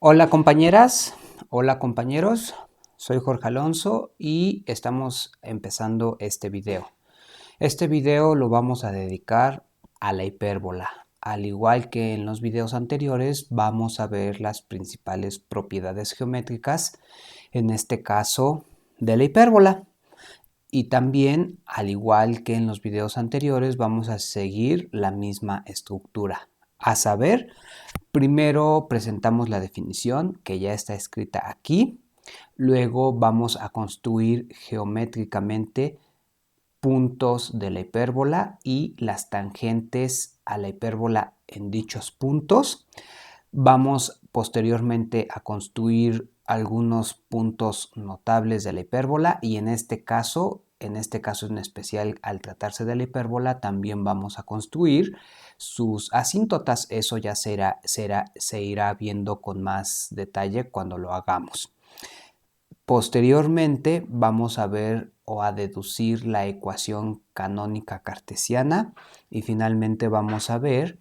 Hola compañeras, hola compañeros, soy Jorge Alonso y estamos empezando este video. Este video lo vamos a dedicar a la hipérbola. Al igual que en los videos anteriores, vamos a ver las principales propiedades geométricas, en este caso de la hipérbola. Y también, al igual que en los videos anteriores, vamos a seguir la misma estructura, a saber, primero presentamos la definición que ya está escrita aquí. Luego vamos a construir geométricamente puntos de la hipérbola y las tangentes a la hipérbola en dichos puntos. Vamos posteriormente a construir algunos puntos notables de la hipérbola y en este caso en especial, al tratarse de la hipérbola, también vamos a construir sus asíntotas. Eso ya se irá viendo con más detalle cuando lo hagamos. Posteriormente vamos a ver o a deducir la ecuación canónica cartesiana y finalmente vamos a ver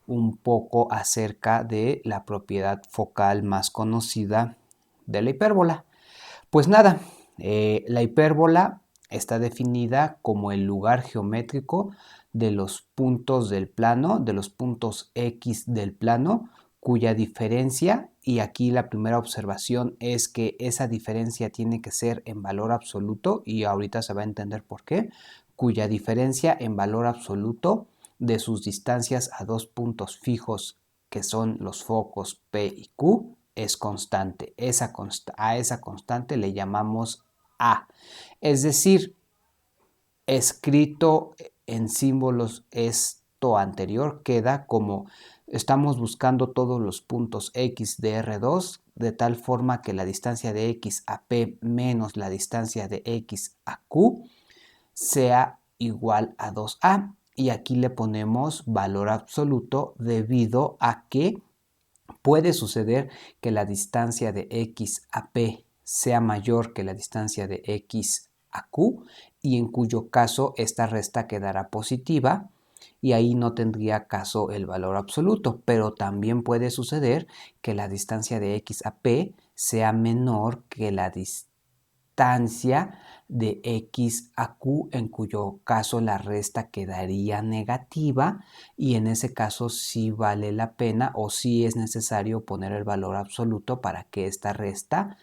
un poco acerca de la propiedad focal más conocida de la hipérbola. Pues nada, la hipérbola está definida como el lugar geométrico de los puntos del plano, de los puntos X del plano, cuya diferencia, y aquí la primera observación es que esa diferencia tiene que ser en valor absoluto, y ahorita se va a entender por qué, cuya diferencia en valor absoluto de sus distancias a dos puntos fijos que son los focos P y Q es constante. A esa constante le llamamos A. Es decir, escrito en símbolos esto anterior queda como estamos buscando todos los puntos X de R2 de tal forma que la distancia de X a P menos la distancia de X a Q sea igual a 2A. Y aquí le ponemos valor absoluto debido a que puede suceder que la distancia de X a P sea mayor que la distancia de X a Q y en cuyo caso esta resta quedará positiva y ahí no tendría caso el valor absoluto, pero también puede suceder que la distancia de X a P sea menor que la distancia de X a Q, en cuyo caso la resta quedaría negativa y en ese caso sí vale la pena o sí es necesario poner el valor absoluto para que esta resta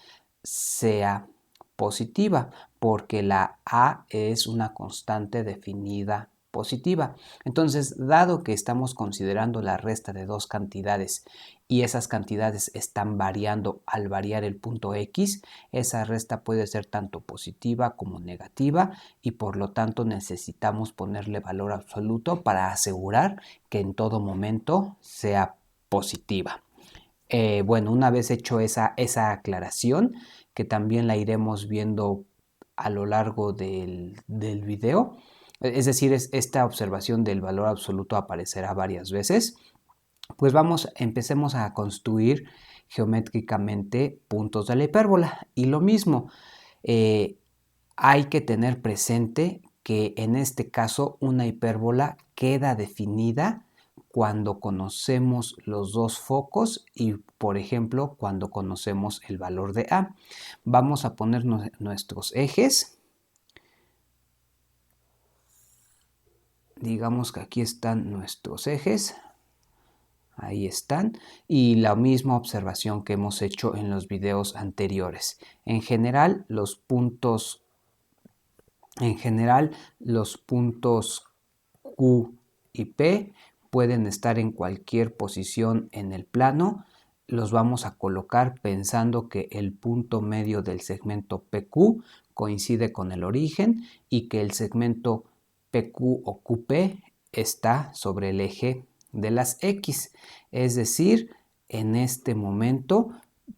sea positiva, porque la A es una constante definida positiva. Entonces, dado que estamos considerando la resta de dos cantidades y esas cantidades están variando al variar el punto X, esa resta puede ser tanto positiva como negativa y por lo tanto necesitamos ponerle valor absoluto para asegurar que en todo momento sea positiva. Bueno, una vez hecho esa aclaración, que también la iremos viendo a lo largo del video, es decir, esta observación del valor absoluto aparecerá varias veces, pues empecemos a construir geométricamente puntos de la hipérbola. Y lo mismo, eh, hay que tener presente que en este caso una hipérbola queda definida cuando conocemos los dos focos y, por ejemplo, cuando conocemos el valor de A. Vamos a poner nuestros ejes. Digamos que aquí están nuestros ejes. Ahí están. Y la misma observación que hemos hecho en los videos anteriores. En general, los puntos Q y P pueden estar en cualquier posición en el plano. Los vamos a colocar pensando que el punto medio del segmento PQ coincide con el origen y que el segmento PQ o QP está sobre el eje de las X. Es decir, en este momento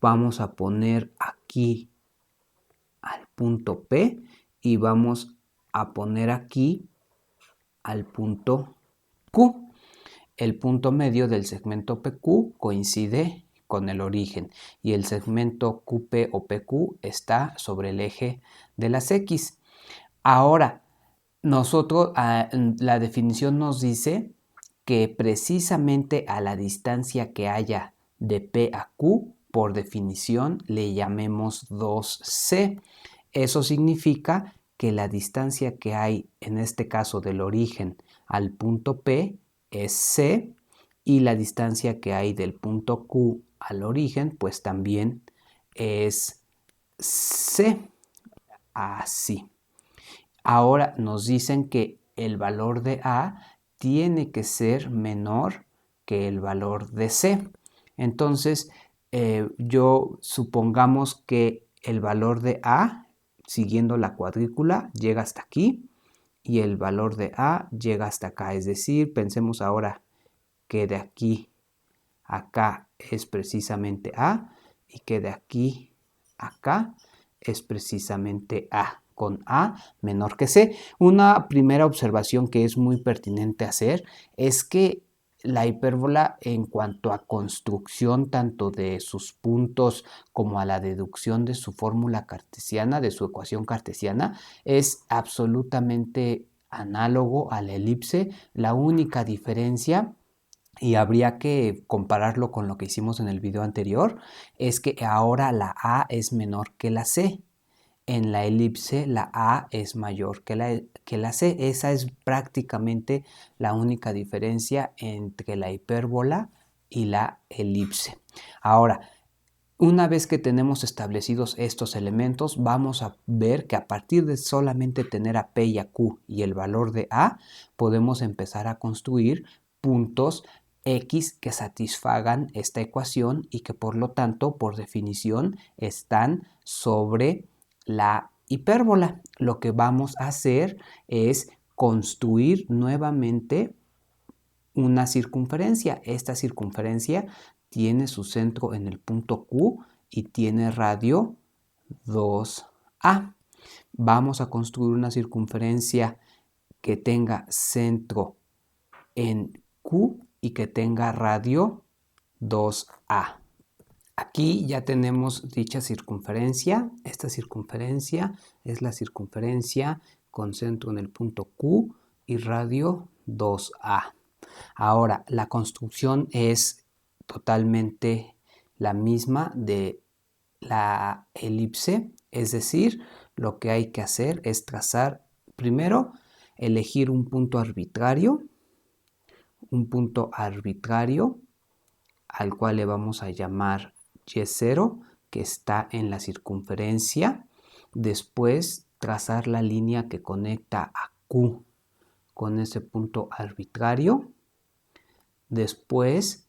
vamos a poner aquí al punto P y vamos a poner aquí al punto Q. El punto medio del segmento PQ coincide con el origen y el segmento QP o PQ está sobre el eje de las X. Ahora, la definición nos dice que precisamente a la distancia que haya de P a Q por definición le llamemos 2C. Eso significa que la distancia que hay, en este caso del origen al punto P, es C, y la distancia que hay del punto Q al origen, pues también es C. Así. Ahora nos dicen que el valor de A tiene que ser menor que el valor de C. Entonces, supongamos que el valor de A, siguiendo la cuadrícula, llega hasta aquí y el valor de A llega hasta acá. Es decir, pensemos ahora que de aquí a acá es precisamente A y que de aquí a acá es precisamente A, con A menor que C. Una primera observación que es muy pertinente hacer es que la hipérbola, en cuanto a construcción tanto de sus puntos como a la deducción de su fórmula cartesiana, de su ecuación cartesiana, es absolutamente análogo a la elipse. La única diferencia, y habría que compararlo con lo que hicimos en el video anterior, es que ahora la A es menor que la C. En la elipse la A es mayor que la C. Esa es prácticamente la única diferencia entre la hipérbola y la elipse. Ahora, una vez que tenemos establecidos estos elementos, vamos a ver que a partir de solamente tener a P y a Q y el valor de A, podemos empezar a construir puntos X que satisfagan esta ecuación y que por lo tanto, por definición, están sobre la hipérbola. Lo que vamos a hacer es construir nuevamente una circunferencia. Esta circunferencia tiene su centro en el punto Q y tiene radio 2A. Vamos a construir una circunferencia que tenga centro en Q y que tenga radio 2A. Aquí ya tenemos dicha circunferencia. Esta circunferencia es la circunferencia con centro en el punto Q y radio 2A. Ahora, la construcción es totalmente la misma de la elipse, es decir, lo que hay que hacer es trazar, primero, elegir un punto arbitrario al cual le vamos a llamar Y0, que está en la circunferencia. Después, trazar la línea que conecta a Q con ese punto arbitrario. Después,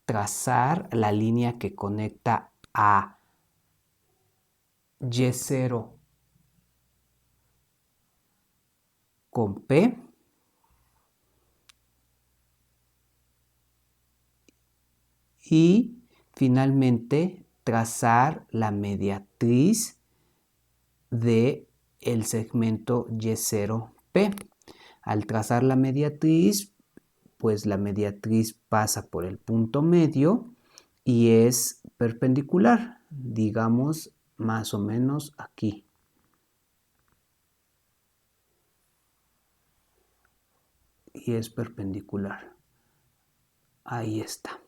trazar la línea que conecta a Y0 con P. Y finalmente, trazar la mediatriz del segmento Y0P. Al trazar la mediatriz, pues la mediatriz pasa por el punto medio y es perpendicular, digamos más o menos aquí. Y es perpendicular. Ahí está.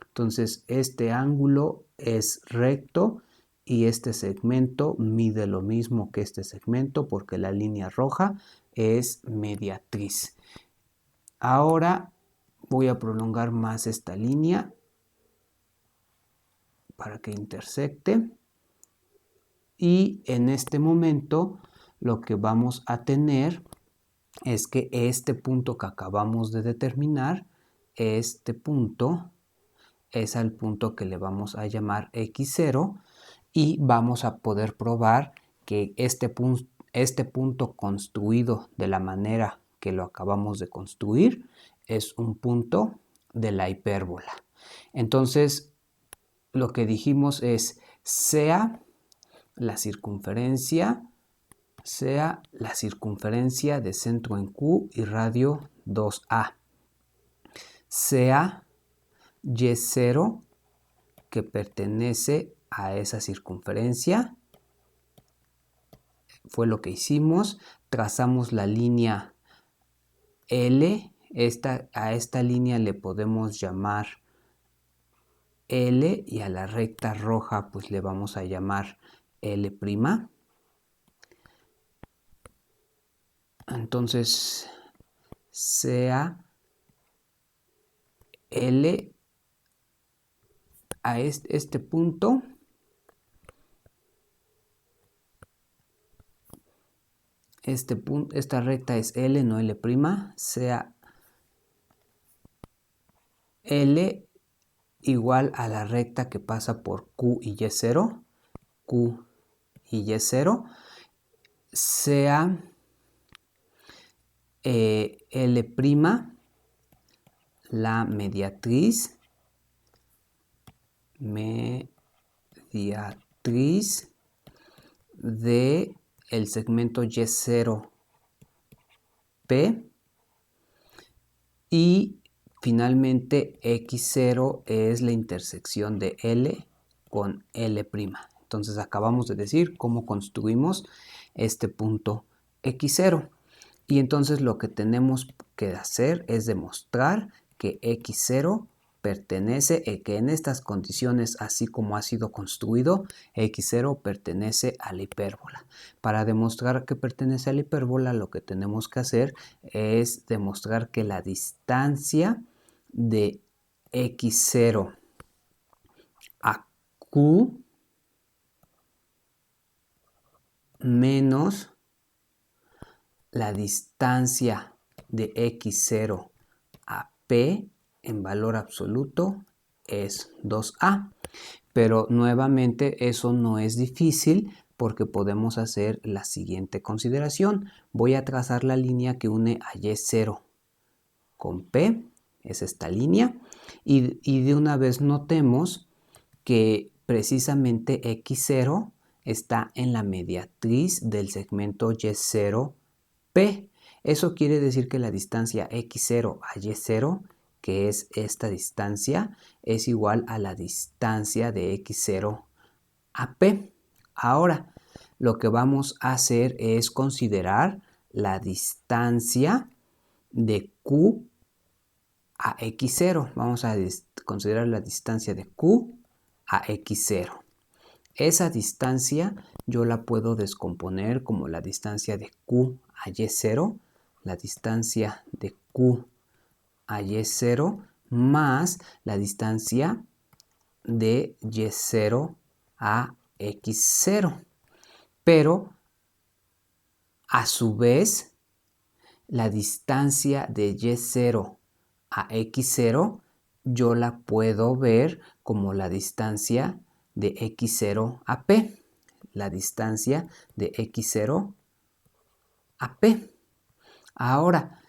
Entonces este ángulo es recto y este segmento mide lo mismo que este segmento porque la línea roja es mediatriz. Ahora voy a prolongar más esta línea para que intersecte. Y en este momento lo que vamos a tener es que este punto que acabamos de determinar, este punto es al punto que le vamos a llamar X0 y vamos a poder probar que este punto construido de la manera que lo acabamos de construir es un punto de la hipérbola. Entonces, lo que dijimos es sea la circunferencia de centro en Q y radio 2A, sea Y0 que pertenece a esa circunferencia. Fue lo que hicimos. Trazamos la línea L. A esta línea le podemos llamar L y a la recta roja pues le vamos a llamar L'. Entonces sea L a este punto esta recta es L, no L', sea L igual a la recta que pasa por Q y Y0, Q y Y0, sea L', la mediatriz de el segmento Y0P y finalmente X0 es la intersección de L con L'. Entonces acabamos de decir cómo construimos este punto X0. Y entonces lo que tenemos que hacer es demostrar que X0 pertenece, que en estas condiciones, así como ha sido construido, X0 pertenece a la hipérbola. Para demostrar que pertenece a la hipérbola, lo que tenemos que hacer es demostrar que la distancia de X0 a Q menos la distancia de X0 a P en valor absoluto es 2A. Pero nuevamente eso no es difícil porque podemos hacer la siguiente consideración. Voy a trazar la línea que une a Y0 con P, es esta línea, y de una vez notemos que precisamente X0 está en la mediatriz del segmento Y0P. Eso quiere decir que la distancia X0 a Y0, que es esta distancia, es igual a la distancia de X0 a P. Ahora, lo que vamos a hacer es considerar la distancia de Q a X0. Vamos a considerar la distancia de Q a X0. Esa distancia yo la puedo descomponer como la distancia de Q a Y0, la distancia de Q a Y0 más la distancia de Y0 a X0. Pero a su vez la distancia de Y0 a X0 yo la puedo ver como la distancia de X0 a P. La distancia de X0 a P. Ahora,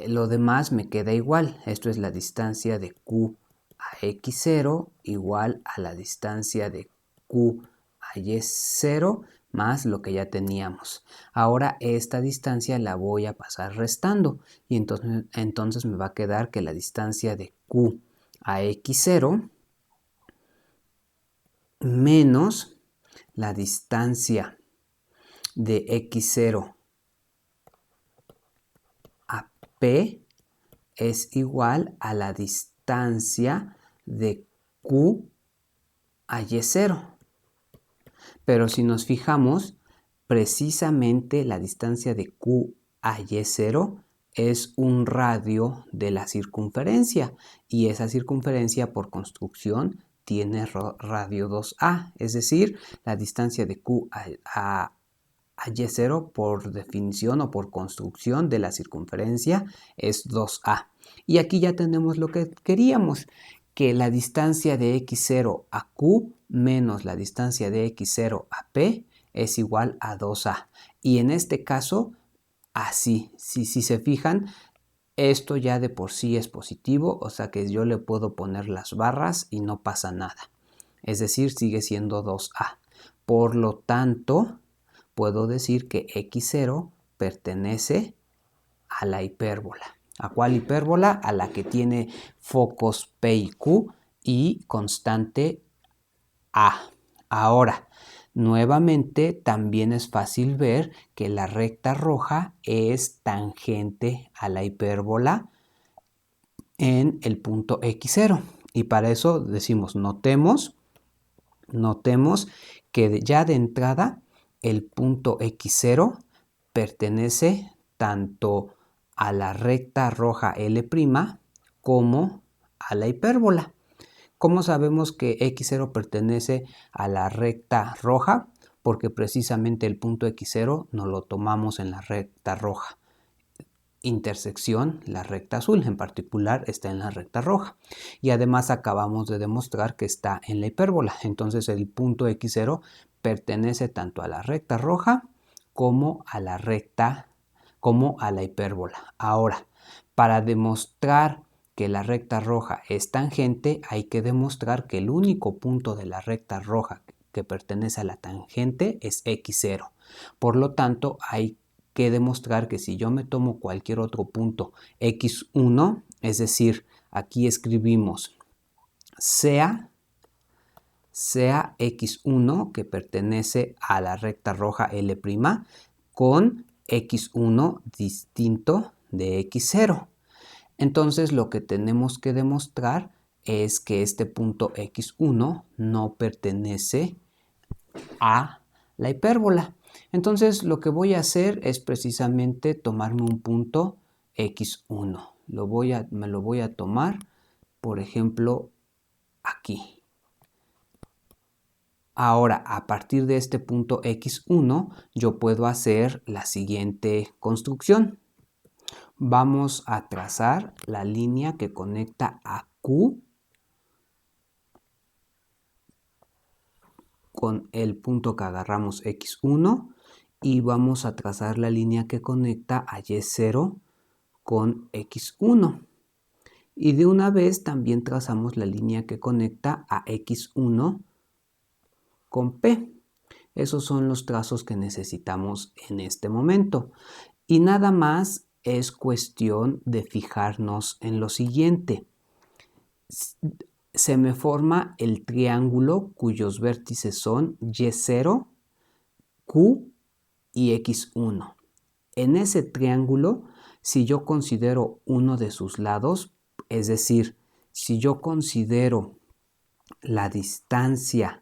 lo demás me queda igual. Esto es la distancia de Q a X0 igual a la distancia de Q a Y0 más lo que ya teníamos. Ahora esta distancia la voy a pasar restando y entonces me va a quedar que la distancia de Q a X0 menos la distancia de X0 a P es igual a la distancia de Q a Y0. Pero si nos fijamos, precisamente la distancia de Q a Y0 es un radio de la circunferencia y esa circunferencia por construcción tiene radio 2A, es decir, la distancia de Q a Y0 por definición o por construcción de la circunferencia es 2A. Y aquí ya tenemos lo que queríamos, que la distancia de X0 a Q menos la distancia de X0 a P es igual a 2A. Y en este caso, así, si se fijan, esto ya de por sí es positivo, o sea que yo le puedo poner las barras y no pasa nada. Es decir, sigue siendo 2A. Por lo tanto, puedo decir que X0 pertenece a la hipérbola. ¿A cuál hipérbola? A la que tiene focos P y Q y constante A. Ahora, nuevamente también es fácil ver que la recta roja es tangente a la hipérbola en el punto X0. Y para eso decimos, notemos que ya de entrada el punto x0 pertenece tanto a la recta roja L' como a la hipérbola. ¿Cómo sabemos que x0 pertenece a la recta roja? Porque precisamente el punto x0 nos lo tomamos en la recta roja. Intersección, la recta azul en particular está en la recta roja. Y además acabamos de demostrar que está en la hipérbola. Entonces el punto x0 pertenece tanto a la recta roja como a la hipérbola. Ahora, para demostrar que la recta roja es tangente, hay que demostrar que el único punto de la recta roja que pertenece a la tangente es x0. Por lo tanto, hay que demostrar que si yo me tomo cualquier otro punto x1, es decir, aquí escribimos sea x1 que pertenece a la recta roja L' con x1 distinto de x0. Entonces lo que tenemos que demostrar es que este punto x1 no pertenece a la hipérbola. Entonces lo que voy a hacer es precisamente tomarme un punto x1. Me lo voy a tomar, por ejemplo, aquí. Ahora, a partir de este punto x1, yo puedo hacer la siguiente construcción. Vamos a trazar la línea que conecta a Q con el punto que agarramos x1 y vamos a trazar la línea que conecta a y0 con x1. Y de una vez también trazamos la línea que conecta a x1 con P. Esos son los trazos que necesitamos en este momento. Y nada más es cuestión de fijarnos en lo siguiente. Se me forma el triángulo cuyos vértices son y0, q y x1. En ese triángulo, si yo considero uno de sus lados, es decir, si yo considero la distancia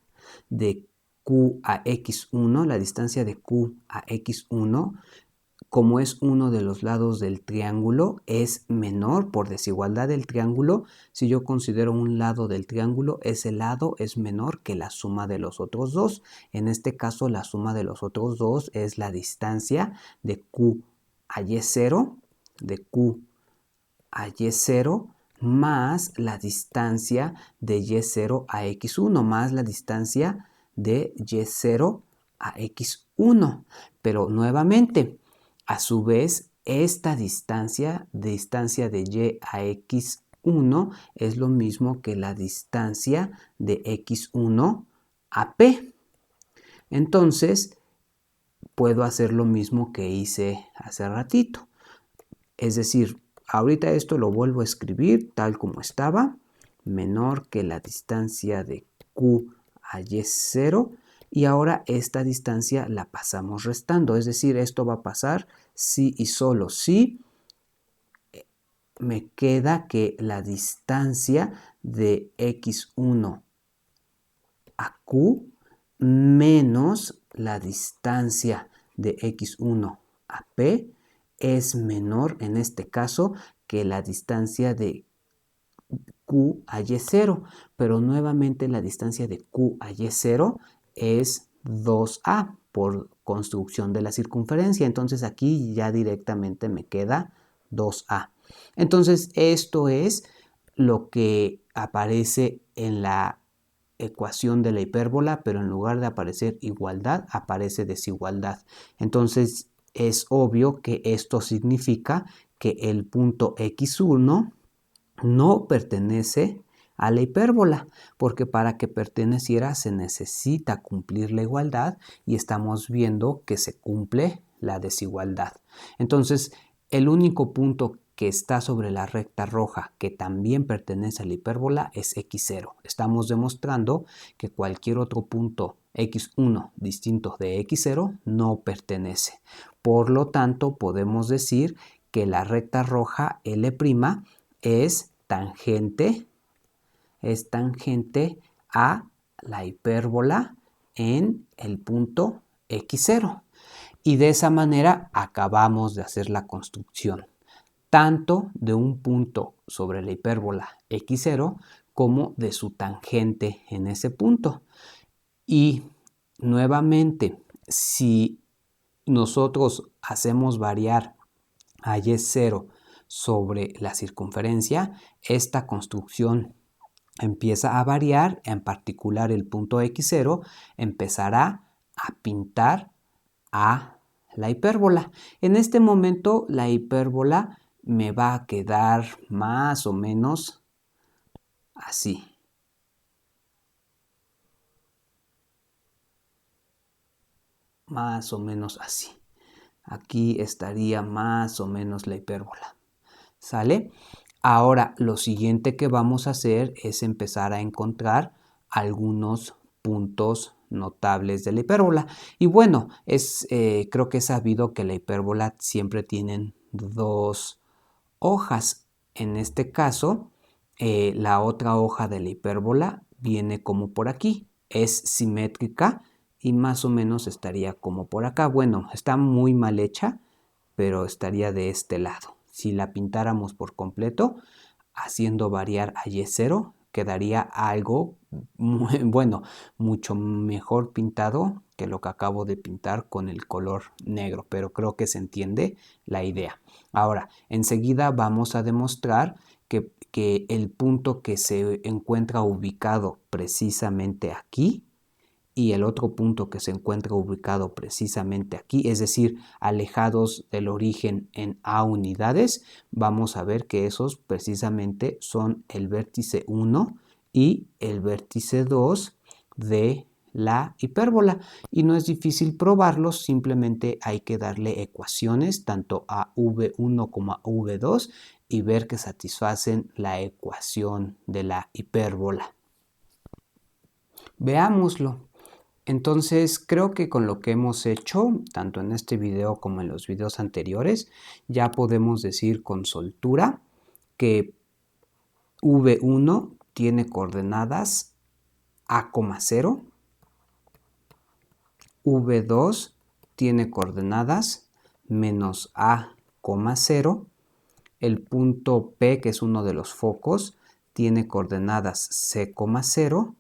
de Q a X1, la distancia de Q a X1, como es uno de los lados del triángulo, es menor por desigualdad del triángulo. Si yo considero un lado del triángulo, ese lado es menor que la suma de los otros dos. En este caso, la suma de los otros dos es la distancia de Q a Y0, más la distancia de Y0 a X1, más la distancia de Y0 a X1. Pero nuevamente, a su vez, esta distancia de Y a X1 es lo mismo que la distancia de X1 a P. Entonces, puedo hacer lo mismo que hice hace ratito. Es decir, ahorita esto lo vuelvo a escribir tal como estaba, menor que la distancia de Q a Y0, y ahora esta distancia la pasamos restando, es decir, esto va a pasar si y solo si me queda que la distancia de X1 a Q menos la distancia de X1 a P es menor en este caso que la distancia de Q a Y0, pero nuevamente la distancia de Q a Y0 es 2A por construcción de la circunferencia, entonces aquí ya directamente me queda 2A. Entonces esto es lo que aparece en la ecuación de la hipérbola, pero en lugar de aparecer igualdad, aparece desigualdad. Entonces es obvio que esto significa que el punto x1 no pertenece a la hipérbola, porque para que perteneciera se necesita cumplir la igualdad y estamos viendo que se cumple la desigualdad. Entonces, el único punto que está sobre la recta roja que también pertenece a la hipérbola es x0. Estamos demostrando que cualquier otro punto x1 distinto de x0 no pertenece. Por lo tanto, podemos decir que la recta roja L' es tangente es tangente a la hipérbola en el punto x0. Y de esa manera acabamos de hacer la construcción tanto de un punto sobre la hipérbola x0 como de su tangente en ese punto. Y nuevamente, si nosotros hacemos variar a y0 sobre la circunferencia, esta construcción empieza a variar, en particular el punto x0 empezará a pintar a la hipérbola. En este momento la hipérbola me va a quedar más o menos así. Más o menos así. Aquí estaría más o menos la hipérbola. ¿Sale? Ahora lo siguiente que vamos a hacer es empezar a encontrar algunos puntos notables de la hipérbola. Y bueno, creo que es sabido que la hipérbola siempre tienen dos hojas. En este caso, la otra hoja de la hipérbola viene como por aquí. Es simétrica y más o menos estaría como por acá. Bueno, está muy mal hecha, pero estaría de este lado. Si la pintáramos por completo, haciendo variar a y0, quedaría algo muy, bueno, mucho mejor pintado que lo que acabo de pintar con el color negro, pero creo que se entiende la idea. Ahora, enseguida vamos a demostrar que el punto que se encuentra ubicado precisamente aquí y el otro punto que se encuentra ubicado precisamente aquí, es decir, alejados del origen en A unidades, vamos a ver que esos precisamente son el vértice 1 y el vértice 2 de la hipérbola. Y no es difícil probarlos, simplemente hay que darle ecuaciones tanto a V1 como a V2 y ver que satisfacen la ecuación de la hipérbola. Veámoslo. Entonces creo que con lo que hemos hecho, tanto en este video como en los videos anteriores, ya podemos decir con soltura que V1 tiene coordenadas A,0, V2 tiene coordenadas menos A,0, el punto P, que es uno de los focos, tiene coordenadas C,0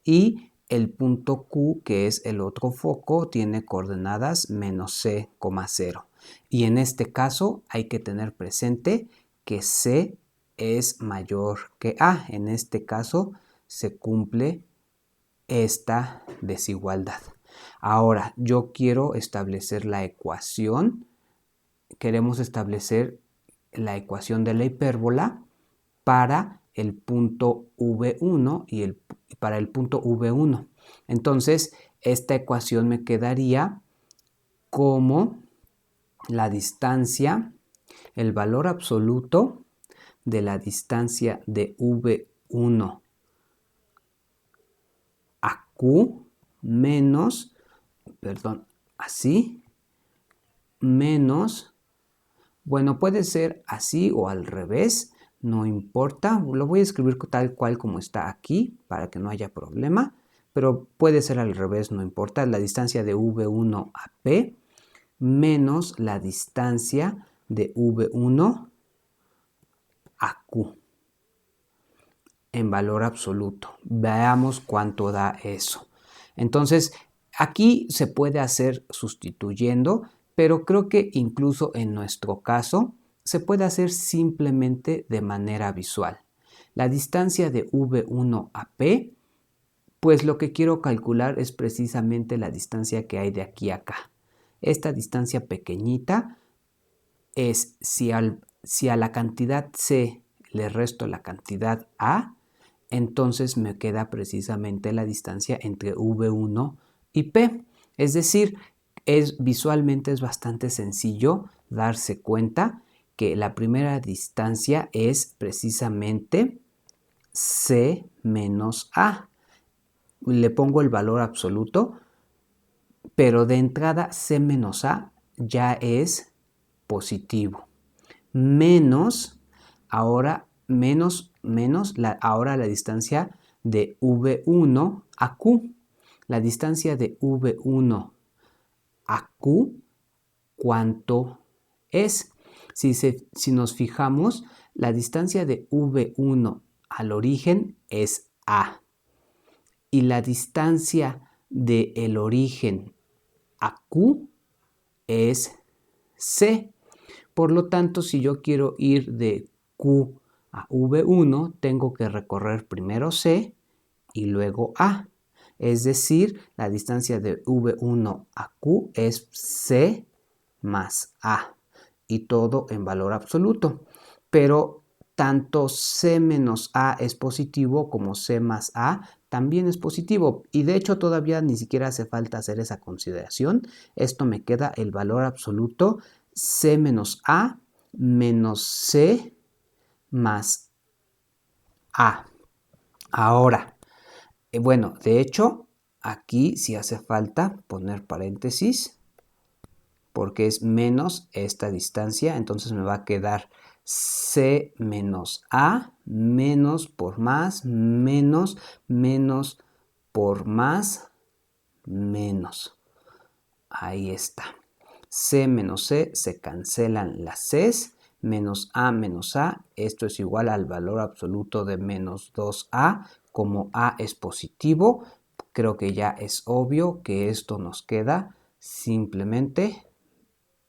y el punto Q, que es el otro foco, tiene coordenadas menos C,0. Y en este caso hay que tener presente que C es mayor que A. En este caso se cumple esta desigualdad. Ahora yo quiero establecer la ecuación. Queremos establecer la ecuación de la hipérbola para el punto V1 y para el punto V1. Entonces, esta ecuación me quedaría como la distancia, el valor absoluto de la distancia de V1 a Q menos, así, menos, bueno, puede ser así o al revés, no importa, lo voy a escribir tal cual como está aquí para que no haya problema, pero puede ser al revés, no importa, la distancia de V1 a P menos la distancia de V1 a Q en valor absoluto. Veamos cuánto da eso. Entonces, aquí se puede hacer sustituyendo, pero creo que incluso en nuestro caso se puede hacer simplemente de manera visual. La distancia de V1 a P, pues lo que quiero calcular es precisamente la distancia que hay de aquí a acá. Esta distancia pequeñita es si a la cantidad C le resto la cantidad A, entonces me queda precisamente la distancia entre V1 y P. Es decir, visualmente es bastante sencillo darse cuenta que la primera distancia es precisamente C menos A. Le pongo el valor absoluto, pero de entrada C menos A ya es positivo. Menos, ahora menos ahora la distancia de V1 a Q. La distancia de V1 a Q, ¿cuánto es? Si nos fijamos, la distancia de V1 al origen es A. Y la distancia del origen a Q es C. Por lo tanto, si yo quiero ir de Q a V1, tengo que recorrer primero C y luego A. Es decir, la distancia de V1 a Q es C más A. Y todo en valor absoluto. Pero tanto C menos A es positivo como C más A también es positivo. Y de hecho todavía ni siquiera hace falta hacer esa consideración. Esto me queda el valor absoluto C menos A menos C más A. Ahora, bueno, de hecho, aquí sí hace falta poner paréntesis porque es menos esta distancia, entonces me va a quedar C menos A, menos por más, menos por más, menos. Ahí está. C menos C, se cancelan las Cs, menos A, esto es igual al valor absoluto de menos 2A, como A es positivo, creo que ya es obvio que esto nos queda simplemente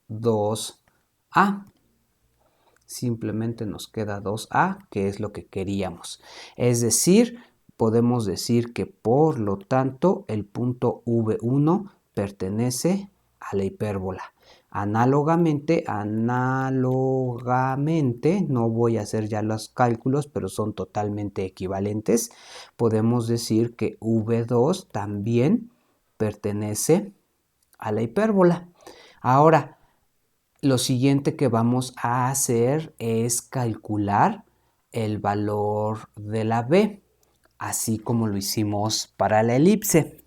2A. Simplemente nos queda 2A, que es lo que queríamos. Es decir, podemos decir que por lo tanto el punto V1 pertenece a la hipérbola. Análogamente, no voy a hacer ya los cálculos, pero son totalmente equivalentes. Podemos decir que V2 también pertenece a la hipérbola. Ahora, lo siguiente que vamos a hacer es calcular el valor de la b, así como lo hicimos para la elipse.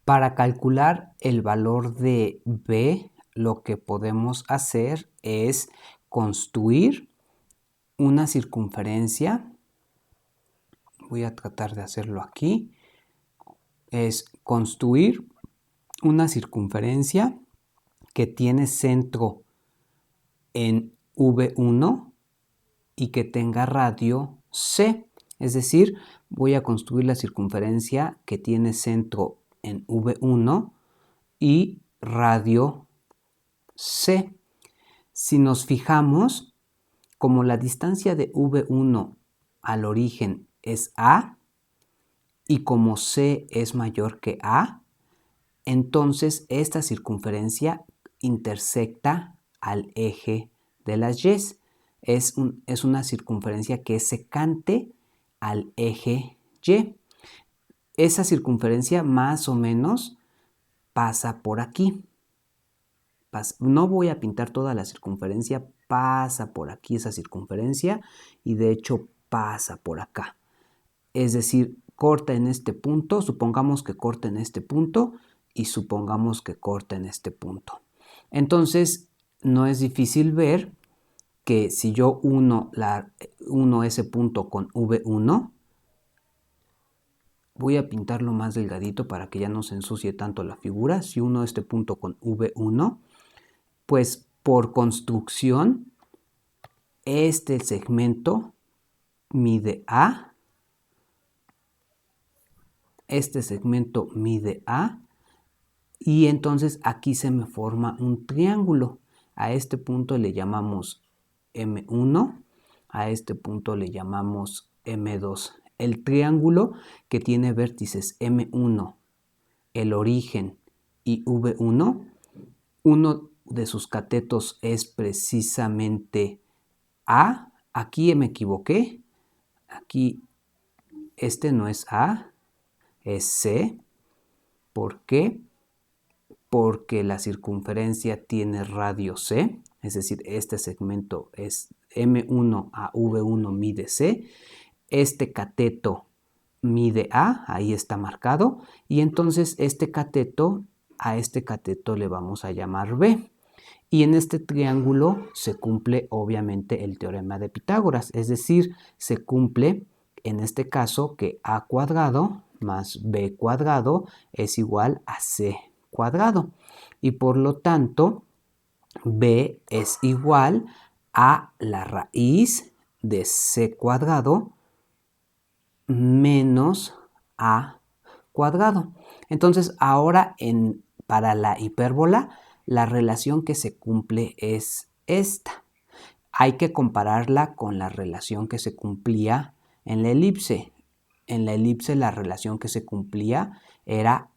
Para calcular el valor de b, lo que podemos hacer es construir una circunferencia. Voy a tratar de hacerlo aquí. Es construir una circunferencia que tiene centro en V1 y que tenga radio C. Es decir, voy a construir la circunferencia que tiene centro en V1 y radio C. Si nos fijamos, como la distancia de V1 al origen es A y como C es mayor que A, entonces esta circunferencia intersecta al eje de las Y. Es una circunferencia que es secante al eje Y. Esa circunferencia más o menos pasa por aquí. No voy a pintar toda la circunferencia, pasa por aquí esa circunferencia y de hecho pasa por acá. Es decir, corta en este punto, supongamos que corta en este punto y supongamos que corta en este punto. Entonces, no es difícil ver que si yo uno ese punto con V1, voy a pintarlo más delgadito para que ya no se ensucie tanto la figura. Si uno este punto con V1, pues por construcción, este segmento mide A, y entonces aquí se me forma un triángulo. A este punto le llamamos M1, a este punto le llamamos M2. El triángulo que tiene vértices M1, el origen y V1, uno de sus catetos es precisamente A. Aquí me equivoqué. Aquí este no es A, es C. ¿Por qué? Porque la circunferencia tiene radio C, es decir, este segmento es M1 a V1 mide C, este cateto mide A, ahí está marcado, y entonces a este cateto le vamos a llamar B. Y en este triángulo se cumple obviamente el teorema de Pitágoras, es decir, se cumple en este caso que a cuadrado más b cuadrado es igual a c cuadrado. Y por lo tanto, b es igual a la raíz de c cuadrado menos a cuadrado. Entonces, ahora para la hipérbola, la relación que se cumple es esta. Hay que compararla con la relación que se cumplía en la elipse. En la elipse la relación que se cumplía era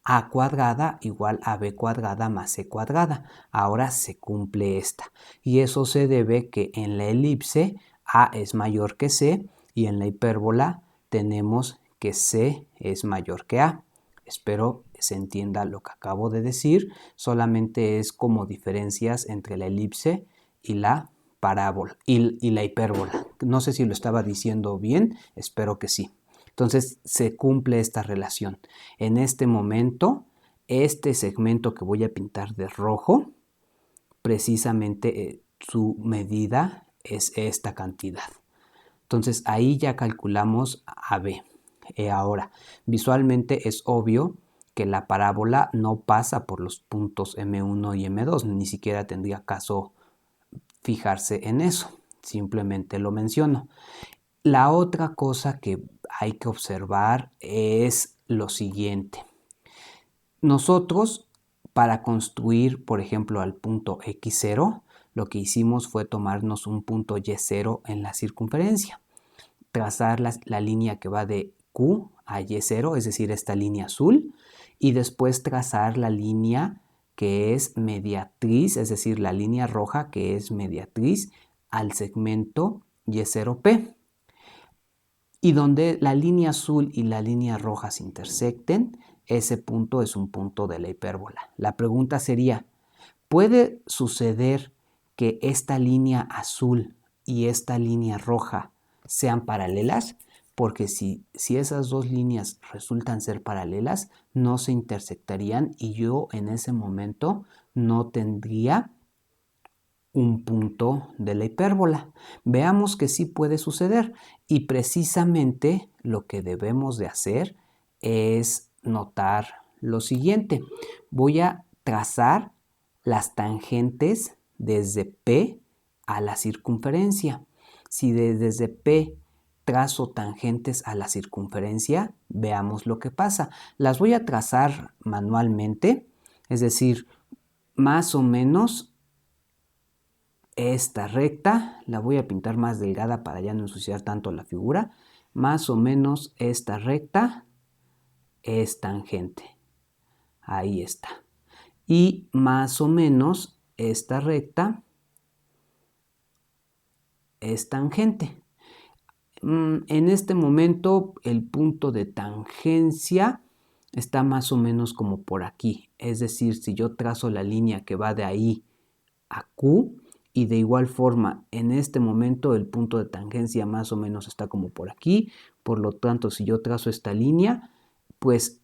a cuadrada igual a b cuadrada más c cuadrada. Ahora se cumple esta. Y eso se debe que en la elipse a es mayor que c y en la hipérbola tenemos que c es mayor que a. Espero se entienda lo que acabo de decir. Solamente es como diferencias entre la elipse y la parábola y la hipérbola. No sé si lo estaba diciendo bien, espero que sí. Entonces se cumple esta relación. En este momento, este segmento que voy a pintar de rojo, precisamente su medida es esta cantidad. Entonces ahí ya calculamos AB. Ahora, visualmente es obvio que la parábola no pasa por los puntos M1 y M2, ni siquiera tendría caso fijarse en eso, simplemente lo menciono. La otra cosa que hay que observar es lo siguiente. Nosotros, para construir, por ejemplo, al punto X0, lo que hicimos fue tomarnos un punto Y0 en la circunferencia, trazar la línea que va de Q a Y0, es decir, esta línea azul, y después trazar la línea que es mediatriz, es decir, la línea roja que es mediatriz al segmento Y0P. Y donde la línea azul y la línea roja se intersecten, ese punto es un punto de la hipérbola. La pregunta sería, ¿puede suceder que esta línea azul y esta línea roja sean paralelas? Porque si esas dos líneas resultan ser paralelas, no se intersectarían y yo en ese momento no tendría un punto de la hipérbola. Veamos que sí puede suceder y precisamente lo que debemos de hacer es notar lo siguiente. Voy a trazar las tangentes desde P a la circunferencia. Si desde P trazo tangentes a la circunferencia, veamos lo que pasa. Las voy a trazar manualmente, es decir, más o menos esta recta, la voy a pintar más delgada para ya no ensuciar tanto la figura, más o menos esta recta es tangente, ahí está, y más o menos esta recta es tangente. En este momento el punto de tangencia está más o menos como por aquí, es decir, si yo trazo la línea que va de ahí a Q, y de igual forma en este momento el punto de tangencia más o menos está como por aquí, por lo tanto si yo trazo esta línea, pues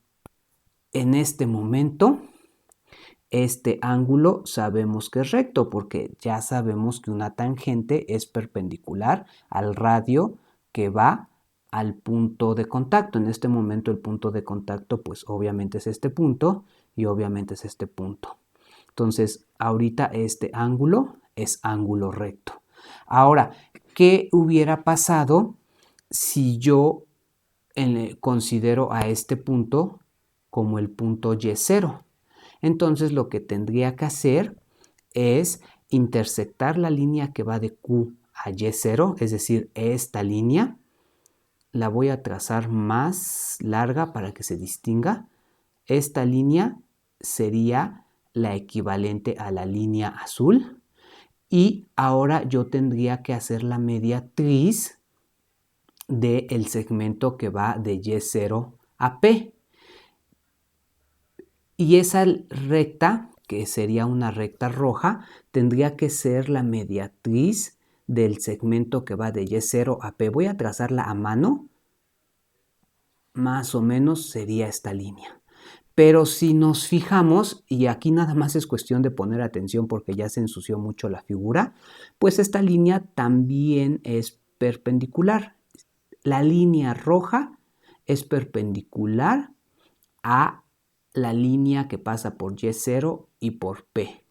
en este momento este ángulo sabemos que es recto porque ya sabemos que una tangente es perpendicular al radio que va al punto de contacto. En este momento el punto de contacto pues obviamente es este punto y obviamente es este punto. Entonces ahorita este ángulo es ángulo recto. Ahora, ¿qué hubiera pasado si yo considero a este punto como el punto Y0? Entonces lo que tendría que hacer es intersectar la línea que va de Q a Y0, es decir, esta línea. La voy a trazar más larga para que se distinga. Esta línea sería la equivalente a la línea azul. Y ahora yo tendría que hacer la mediatriz del segmento que va de Y0 a P. Y esa recta, que sería una recta roja, tendría que ser la mediatriz del segmento que va de Y0 a P. Voy a trazarla a mano. Más o menos sería esta línea. Pero si nos fijamos, y aquí nada más es cuestión de poner atención porque ya se ensució mucho la figura, pues esta línea también es perpendicular. La línea roja es perpendicular a la línea que pasa por Y0 y por P.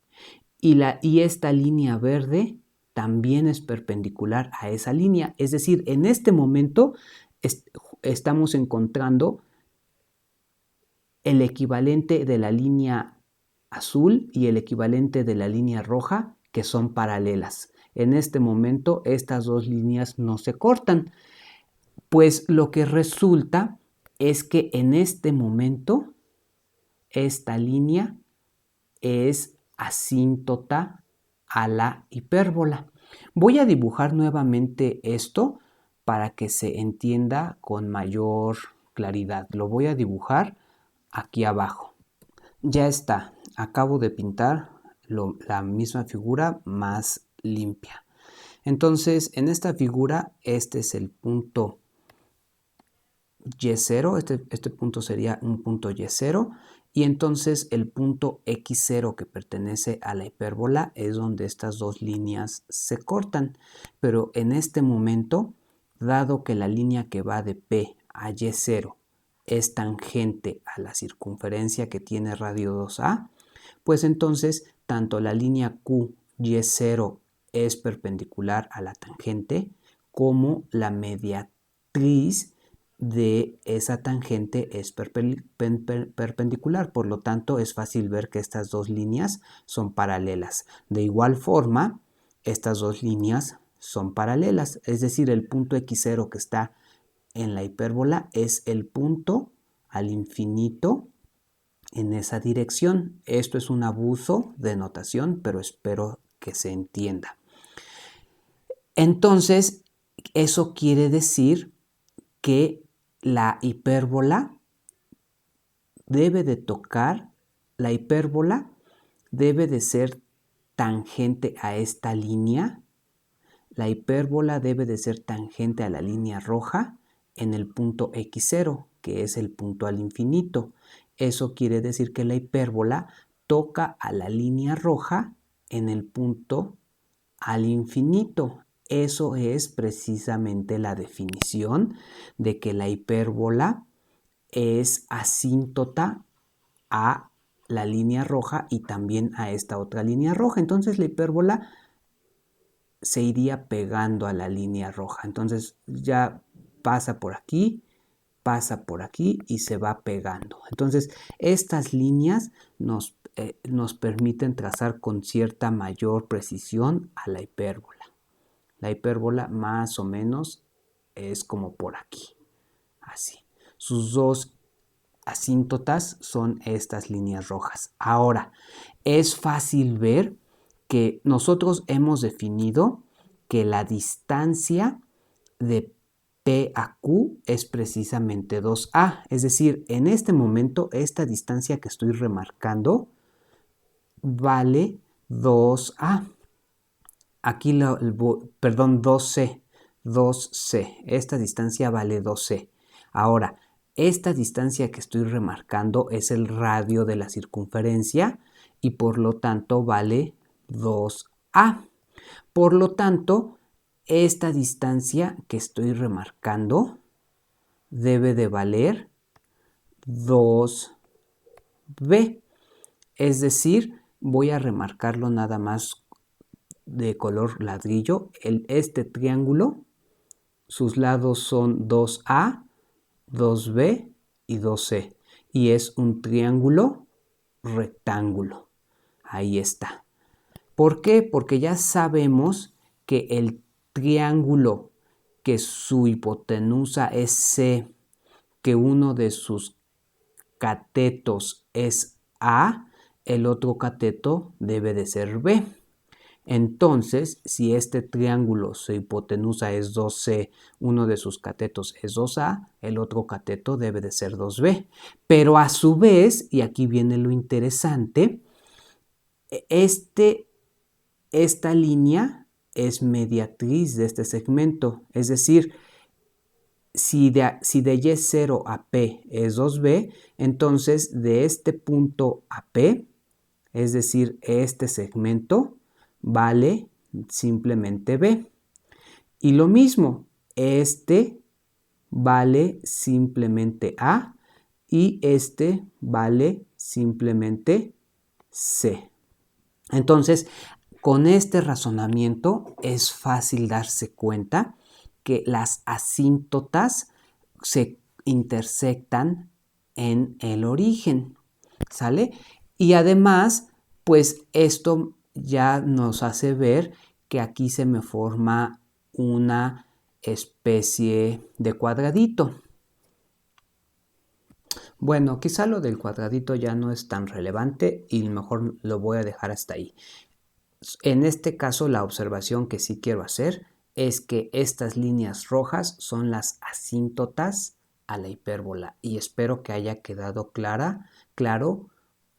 Y esta línea verde también es perpendicular a esa línea. Es decir, en este momento estamos encontrando el equivalente de la línea azul y el equivalente de la línea roja, que son paralelas. En este momento estas dos líneas no se cortan, pues lo que resulta es que en este momento esta línea es asíntota a la hipérbola. Voy a dibujar nuevamente esto para que se entienda con mayor claridad. Lo voy a dibujar aquí abajo. Ya está, acabo de pintar la misma figura más limpia. Entonces, en esta figura, este es el punto Y0, este punto sería un punto Y0, y entonces el punto X0 que pertenece a la hipérbola es donde estas dos líneas se cortan. Pero en este momento, dado que la línea que va de P a Y0 es tangente a la circunferencia que tiene radio 2A, pues entonces tanto la línea QY0 es perpendicular a la tangente como la mediatriz de esa tangente es perpendicular. Por lo tanto, es fácil ver que estas dos líneas son paralelas. De igual forma, estas dos líneas son paralelas, es decir, el punto X0 que está en la hipérbola es el punto al infinito en esa dirección. Esto es un abuso de notación, pero espero que se entienda. Entonces, eso quiere decir que la hipérbola debe de tocar, la hipérbola debe de ser tangente a esta línea, la hipérbola debe de ser tangente a la línea roja en el punto X0, que es el punto al infinito. Eso quiere decir que la hipérbola toca a la línea roja en el punto al infinito. Eso es precisamente la definición de que la hipérbola es asíntota a la línea roja y también a esta otra línea roja. Entonces la hipérbola se iría pegando a la línea roja. Entonces ya pasa por aquí y se va pegando. Entonces estas líneas nos permiten trazar con cierta mayor precisión a la hipérbola. La hipérbola más o menos es como por aquí, así. Sus dos asíntotas son estas líneas rojas. Ahora, es fácil ver que nosotros hemos definido que la distancia de P a Q es precisamente 2A. Es decir, en este momento esta distancia que estoy remarcando vale 2A. Aquí, perdón, 2C. 2C. Esta distancia vale 2C. Ahora, esta distancia que estoy remarcando es el radio de la circunferencia y por lo tanto vale 2A. Por lo tanto, esta distancia que estoy remarcando debe de valer 2B. Es decir, voy a remarcarlo nada más de color ladrillo. Este triángulo, sus lados son 2A, 2B y 2C. Y es un triángulo rectángulo. Ahí está. ¿Por qué? Porque ya sabemos que el triángulo que su hipotenusa es C, que uno de sus catetos es A, el otro cateto debe de ser B. Entonces, si este triángulo, su hipotenusa es 2C, uno de sus catetos es 2A, el otro cateto debe de ser 2B. Pero a su vez, y aquí viene lo interesante, esta línea es mediatriz de este segmento. Es decir, si de Y0 a P es 2B, entonces de este punto a P, es decir, este segmento, vale simplemente B. Y lo mismo, este vale simplemente A y este vale simplemente C. Entonces, con este razonamiento es fácil darse cuenta que las asíntotas se intersectan en el origen, ¿sale? Y además, pues esto ya nos hace ver que aquí se me forma una especie de cuadradito. Bueno, quizá lo del cuadradito ya no es tan relevante y mejor lo voy a dejar hasta ahí. En este caso, la observación que sí quiero hacer es que estas líneas rojas son las asíntotas a la hipérbola y espero que haya quedado claro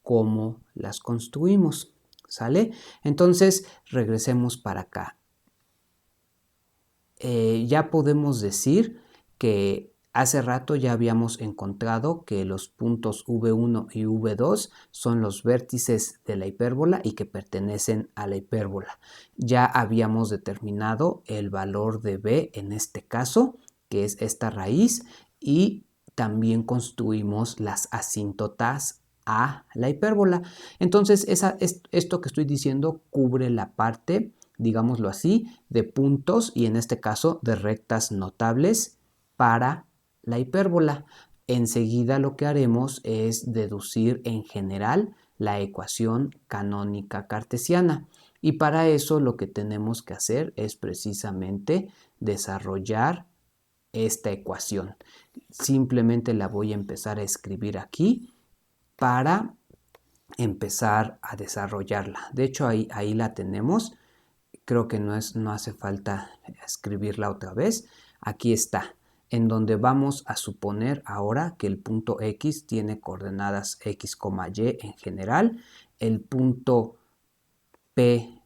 cómo las construimos, ¿sale? Entonces, regresemos para acá. Ya podemos decir que hace rato ya habíamos encontrado que los puntos V1 y V2 son los vértices de la hipérbola y que pertenecen a la hipérbola. Ya habíamos determinado el valor de B en este caso, que es esta raíz, y también construimos las asíntotas a la hipérbola. Entonces, esto que estoy diciendo cubre la parte, digámoslo así, de puntos y en este caso de rectas notables para la hipérbola. Enseguida lo que haremos es deducir en general la ecuación canónica cartesiana y para eso lo que tenemos que hacer es precisamente desarrollar esta ecuación. Simplemente la voy a empezar a escribir aquí para empezar a desarrollarla. De hecho, ahí la tenemos. Creo que no hace falta escribirla otra vez. Aquí está, en donde vamos a suponer ahora que el punto X tiene coordenadas X, Y en general. El punto P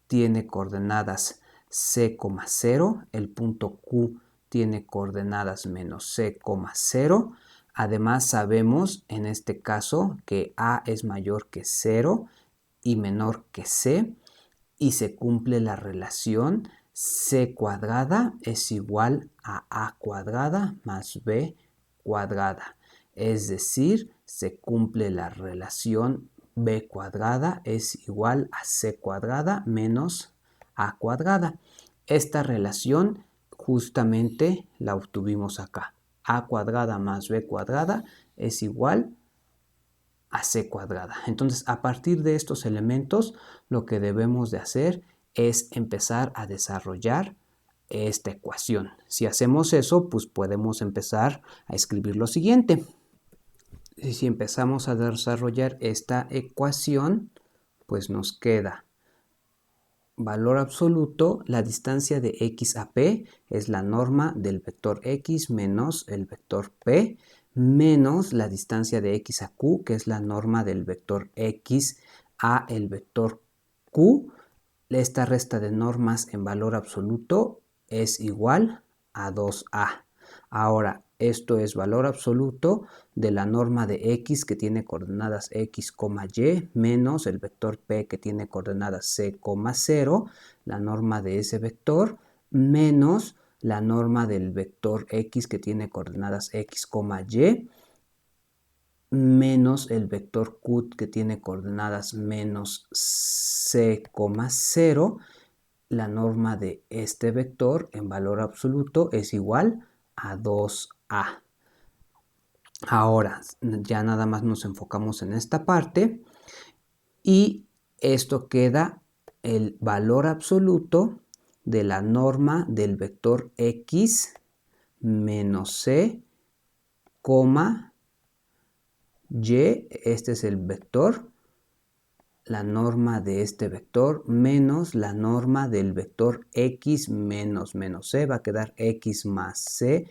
tiene coordenadas C, 0. El punto Q tiene coordenadas menos C, 0. Además sabemos en este caso que A es mayor que 0 y menor que C y se cumple la relación C cuadrada es igual a A cuadrada más B cuadrada. Es decir, se cumple la relación B cuadrada es igual a C cuadrada menos A cuadrada. Esta relación justamente la obtuvimos acá. A cuadrada más B cuadrada es igual a C cuadrada. Entonces, a partir de estos elementos, lo que debemos de hacer es empezar a desarrollar esta ecuación. Si hacemos eso, pues podemos empezar a escribir lo siguiente. Y si empezamos a desarrollar esta ecuación, pues nos queda valor absoluto, la distancia de x a p es la norma del vector x menos el vector p, menos la distancia de x a q, que es la norma del vector x a el vector q. Esta resta de normas en valor absoluto es igual a 2a. Ahora, esto es valor absoluto de la norma de x que tiene coordenadas x, y menos el vector p que tiene coordenadas c, 0, la norma de ese vector, menos la norma del vector x que tiene coordenadas x, y, menos el vector q que tiene coordenadas menos c, 0. La norma de este vector en valor absoluto es igual a 2a. Ahora, ya nada más nos enfocamos en esta parte y esto queda el valor absoluto de la norma del vector x menos c, y, este es el vector, la norma de este vector menos la norma del vector x menos c, va a quedar x más c,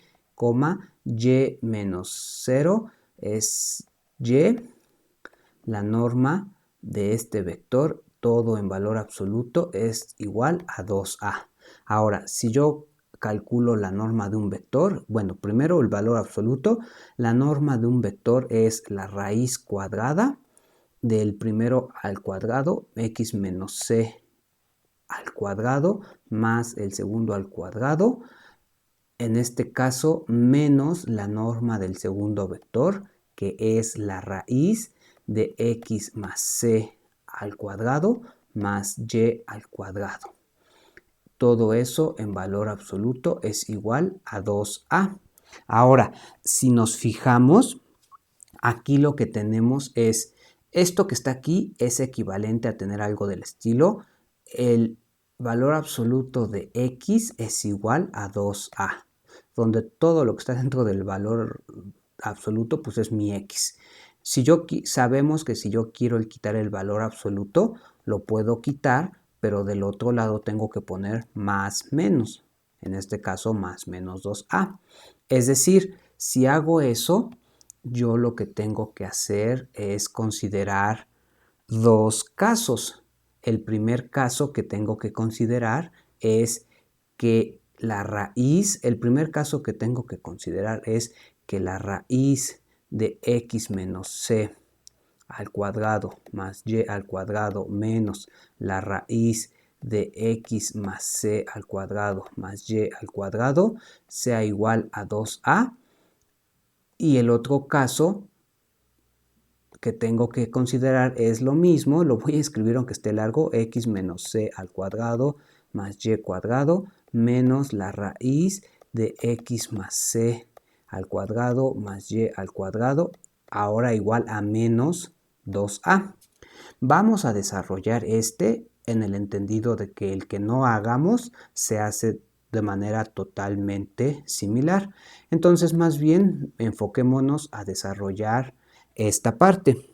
y menos 0 es y, la norma de este vector, todo en valor absoluto, es igual a 2a. Ahora, si yo calculo la norma de un vector? Bueno, primero el valor absoluto. La norma de un vector es la raíz cuadrada del primero al cuadrado, x menos c al cuadrado, más el segundo al cuadrado. En este caso, menos la norma del segundo vector, que es la raíz de x más c al cuadrado más y al cuadrado. Todo eso en valor absoluto es igual a 2a. Ahora, si nos fijamos, aquí lo que tenemos es, esto que está aquí es equivalente a tener algo del estilo, el valor absoluto de x es igual a 2a, donde todo lo que está dentro del valor absoluto pues es mi x. Sabemos que si yo quiero quitar el valor absoluto, lo puedo quitar, pero del otro lado tengo que poner más menos, en este caso más menos 2a. Es decir, si hago eso, yo lo que tengo que hacer es considerar dos casos. El primer caso que tengo que considerar es que el primer caso que tengo que considerar es que la raíz de x menos c al cuadrado más y al cuadrado menos la raíz de x más c al cuadrado más y al cuadrado sea igual a 2a. Y el otro caso que tengo que considerar es lo mismo, lo voy a escribir aunque esté largo, x menos c al cuadrado más y cuadrado menos la raíz de x más c al cuadrado más y al cuadrado, ahora igual a menos 2a. Vamos a desarrollar este en el entendido de que el que no hagamos se hace de manera totalmente similar. Entonces, más bien, enfoquémonos a desarrollar esta parte.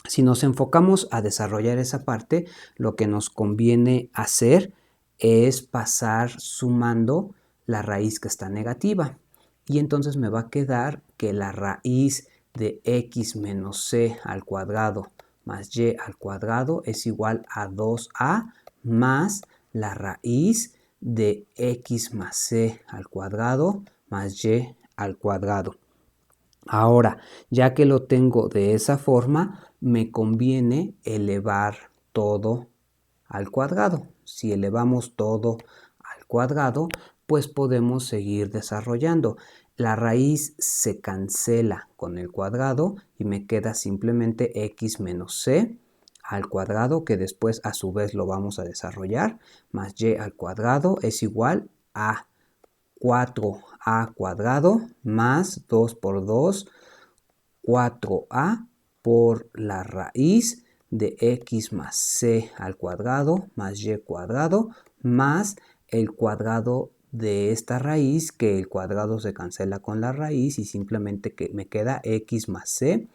Si nos enfocamos a desarrollar esa parte, lo que nos conviene hacer es pasar sumando la raíz que está negativa. Y entonces me va a quedar que la raíz de x menos c al cuadrado más y al cuadrado es igual a 2a más la raíz de x más c al cuadrado más y al cuadrado. Ahora, ya que lo tengo de esa forma, me conviene elevar todo al cuadrado. Si elevamos todo al cuadrado, pues podemos seguir desarrollando. La raíz se cancela con el cuadrado y me queda simplemente x menos c al cuadrado, que después a su vez lo vamos a desarrollar, más y al cuadrado es igual a 4a cuadrado más 2 por 2, 4a por la raíz de x más c al cuadrado más y cuadrado más el cuadrado de esta raíz, que el cuadrado se cancela con la raíz y simplemente que me queda x más c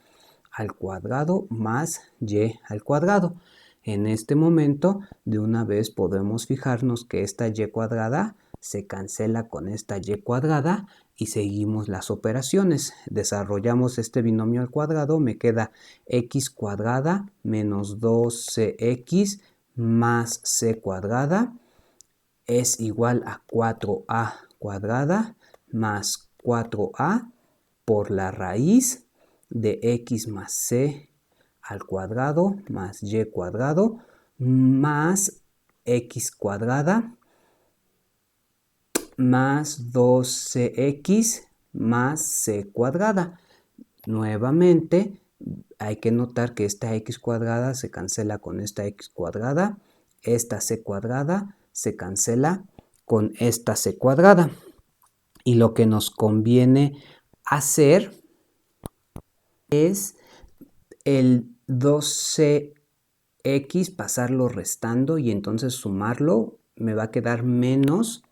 al cuadrado más y al cuadrado. En este momento, de una vez podemos fijarnos que esta y cuadrada se cancela con esta y cuadrada y seguimos las operaciones. Desarrollamos este binomio al cuadrado, me queda x cuadrada menos 2cx más c cuadrada es igual a 4a cuadrada más 4a por la raíz de x más c al cuadrado más y cuadrado más x cuadrada más 2cx más c cuadrada. Nuevamente hay que notar que esta x cuadrada se cancela con esta x cuadrada, esta c cuadrada se cancela con esta c cuadrada. Y lo que nos conviene hacer es el 2cx pasarlo restando y entonces sumarlo, me va a quedar menos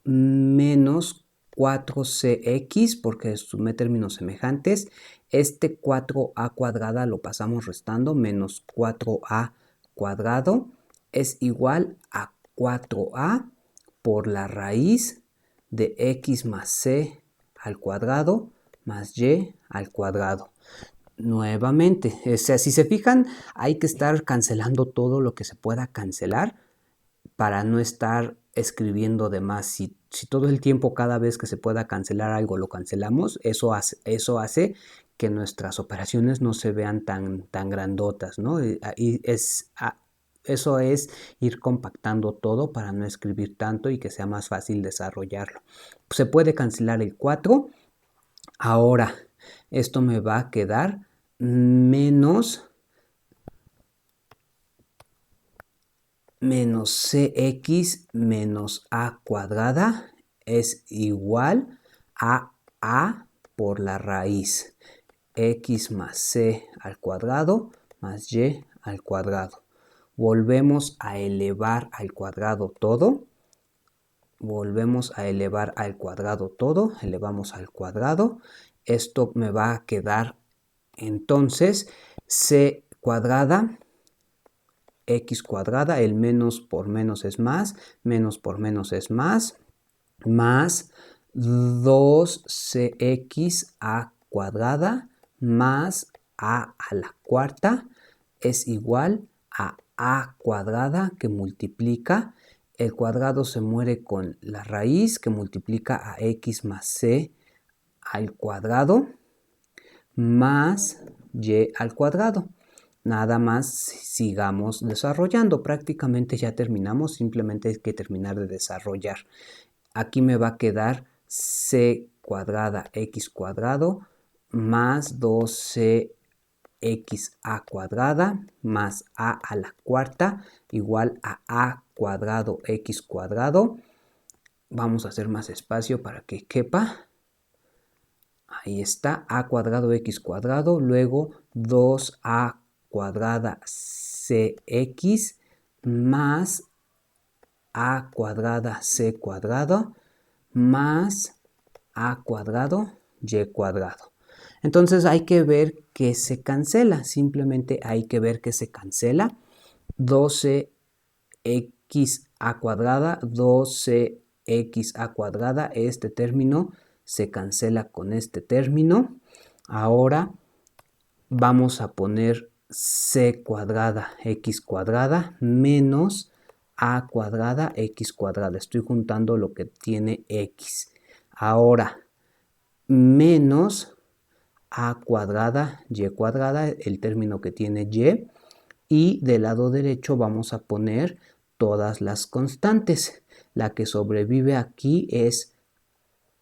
4cx, porque sumé términos semejantes. Este 4a cuadrada lo pasamos restando, menos 4a cuadrado es igual a 4a por la raíz de x más c al cuadrado más y al cuadrado. Nuevamente, o sea, si se fijan, hay que estar cancelando todo lo que se pueda cancelar para no estar escribiendo de más. Si si todo el tiempo cada vez que se pueda cancelar algo lo cancelamos, eso hace que nuestras operaciones no se vean tan grandotas, ¿no? Eso es ir compactando todo para no escribir tanto y que sea más fácil desarrollarlo. Se puede cancelar el 4. Ahora, esto me va a quedar menos cx menos a cuadrada es igual a por la raíz x más c al cuadrado más y al cuadrado. Volvemos a elevar al cuadrado todo. Volvemos a elevar al cuadrado todo. Elevamos al cuadrado. Esto me va a quedar entonces c cuadrada, x cuadrada, el menos por menos es más, menos por menos es más 2cx a cuadrada más a la cuarta es igual a cuadrada que multiplica, el cuadrado se muere con la raíz que multiplica a x más c al cuadrado más y al cuadrado. Nada más sigamos desarrollando, prácticamente ya terminamos, simplemente hay que terminar de desarrollar. Aquí me va a quedar c cuadrada x cuadrado más 2cx a cuadrada más a la cuarta igual a cuadrado x cuadrado. Vamos a hacer más espacio para que quepa. Ahí está, a cuadrado x cuadrado, luego 2a cuadrada cx más a cuadrada c cuadrado más a cuadrado y cuadrado. Entonces hay que ver que se cancela, simplemente hay que ver que se cancela. 12x a cuadrada, 12x a cuadrada, este término se cancela con este término. Ahora vamos a poner c cuadrada x cuadrada menos a cuadrada x cuadrada. Estoy juntando lo que tiene x. Ahora, menos a cuadrada y cuadrada, el término que tiene y. Y del lado derecho vamos a poner todas las constantes. La que sobrevive aquí es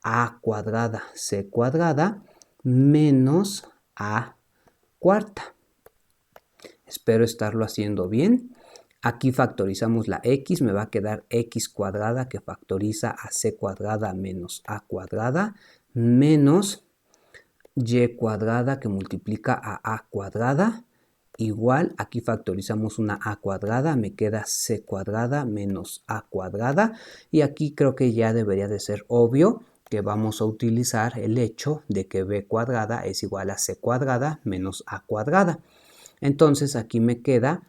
a cuadrada c cuadrada menos a cuarta. Espero estarlo haciendo bien. Aquí factorizamos la x, me va a quedar x cuadrada que factoriza a c cuadrada menos a cuadrada menos y cuadrada que multiplica a cuadrada igual, aquí factorizamos una a cuadrada, me queda c cuadrada menos a cuadrada y aquí creo que ya debería de ser obvio que vamos a utilizar el hecho de que b cuadrada es igual a c cuadrada menos a cuadrada. Entonces aquí me queda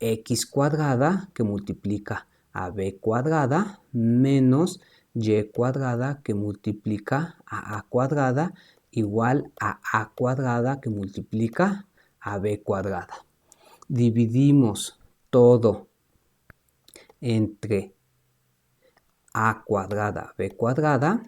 x cuadrada que multiplica a b cuadrada menos y cuadrada que multiplica a cuadrada igual a cuadrada que multiplica a b cuadrada. Dividimos todo entre a cuadrada, b cuadrada,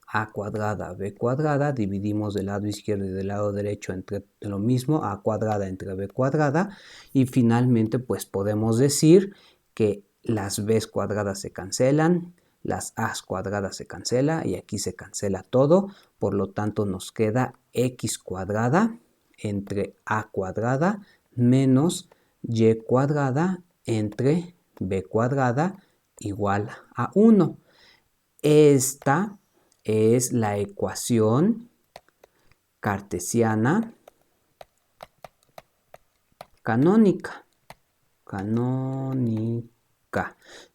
a cuadrada, b cuadrada, dividimos del lado izquierdo y del lado derecho entre lo mismo, a cuadrada entre b cuadrada, y finalmente pues podemos decir que las b cuadradas se cancelan, las a cuadradas se cancela y aquí se cancela todo, por lo tanto nos queda x cuadrada entre a cuadrada menos y cuadrada entre b cuadrada igual a 1. Esta es la ecuación cartesiana canónica,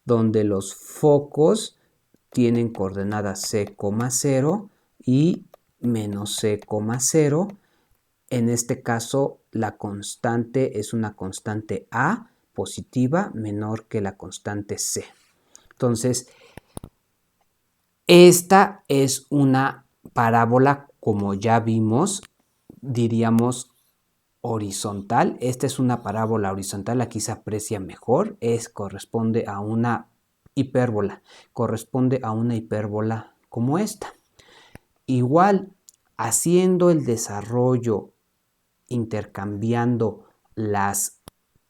donde los focos tienen coordenadas c, 0 y menos c, 0. En este caso, la constante es una constante a positiva menor que la constante c. Entonces, esta es una parábola, como ya vimos, diríamos horizontal. Esta es una parábola horizontal, aquí se aprecia mejor, corresponde a una hipérbola. Corresponde a una hipérbola como esta. Igual, haciendo el desarrollo, intercambiando las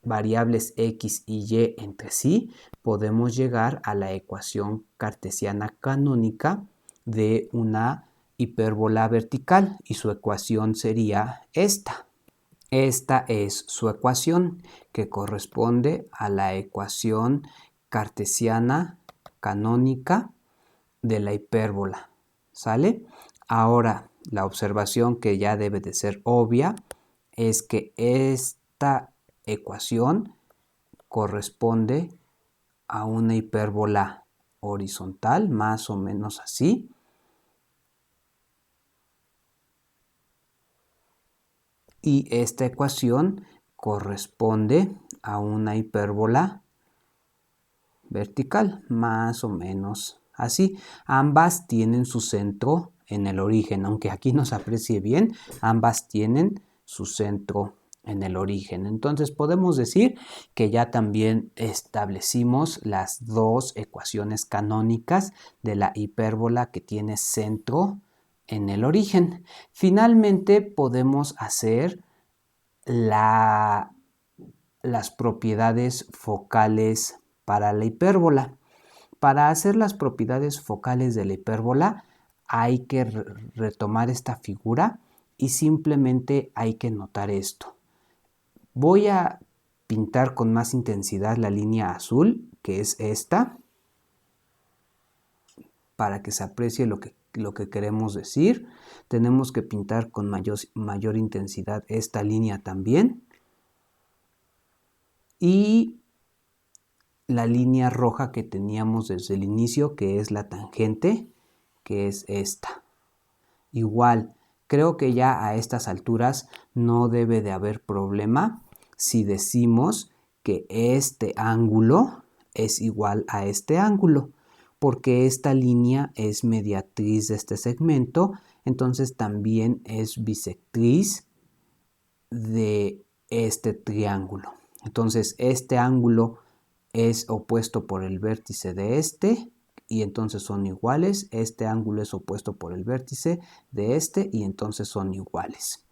variables x y y entre sí, podemos llegar a la ecuación cartesiana canónica de una hipérbola vertical y su ecuación sería esta. Esta es su ecuación, que corresponde a la ecuación cartesiana canónica de la hipérbola. ¿Sale? Ahora, la observación que ya debe de ser obvia es que esta ecuación corresponde a una hipérbola horizontal, más o menos así. Y esta ecuación corresponde a una hipérbola vertical, más o menos así. Ambas tienen su centro en el origen, aunque aquí no se aprecie bien, ambas tienen su centro en el origen. Entonces podemos decir que ya también establecimos las dos ecuaciones canónicas de la hipérbola que tiene centro en el origen. Finalmente podemos hacer las propiedades focales para la hipérbola. Para hacer las propiedades focales de la hipérbola hay que retomar esta figura y simplemente hay que notar esto. Voy a pintar con más intensidad la línea azul, que es esta, para que se aprecie lo que queremos decir. Tenemos que pintar con mayor intensidad esta línea también. Y la línea roja que teníamos desde el inicio, que es la tangente, que es esta. Igual, creo que ya a estas alturas no debe de haber problema si decimos que este ángulo es igual a este ángulo, porque esta línea es mediatriz de este segmento, entonces también es bisectriz de este triángulo. Entonces este ángulo es opuesto por el vértice de este y entonces son iguales. Este ángulo es opuesto por el vértice de este y entonces son iguales.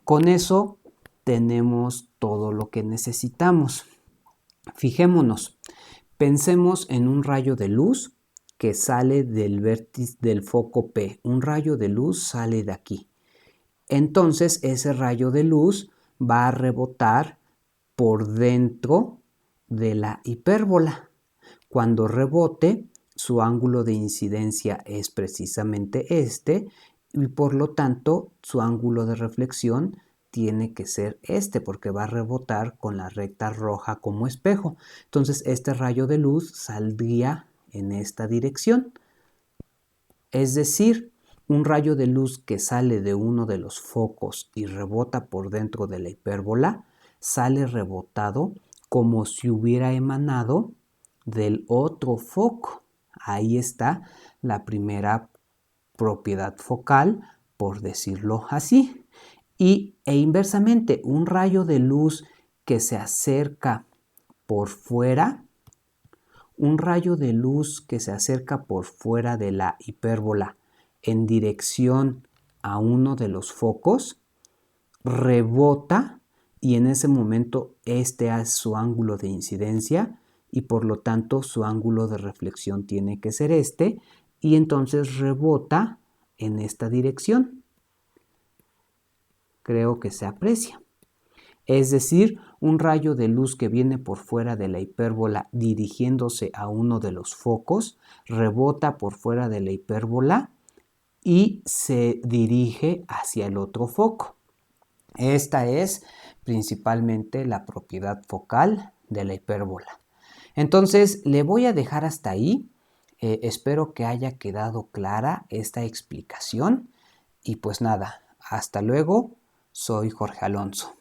Con eso tenemos todo lo que necesitamos. Fijémonos, pensemos en un rayo de luz que sale del vértice del foco P. Un rayo de luz sale de aquí. Entonces ese rayo de luz va a rebotar por dentro de la hipérbola. Cuando rebote, su ángulo de incidencia es precisamente este y por lo tanto su ángulo de reflexión tiene que ser este porque va a rebotar con la recta roja como espejo. Entonces este rayo de luz saldría en esta dirección. Es decir, un rayo de luz que sale de uno de los focos y rebota por dentro de la hipérbola, sale rebotado como si hubiera emanado del otro foco. Ahí está la primera propiedad focal, por decirlo así. E inversamente, un rayo de luz que se acerca por fuera, un rayo de luz que se acerca por fuera de la hipérbola en dirección a uno de los focos, rebota y en ese momento este es su ángulo de incidencia y por lo tanto su ángulo de reflexión tiene que ser este y entonces rebota en esta dirección. Creo que se aprecia. Es decir, un rayo de luz que viene por fuera de la hipérbola dirigiéndose a uno de los focos, rebota por fuera de la hipérbola y se dirige hacia el otro foco. Esta es principalmente la propiedad focal de la hipérbola. Entonces, le voy a dejar hasta ahí. Espero que haya quedado clara esta explicación. Y pues nada, hasta luego. Soy Jorge Alonso.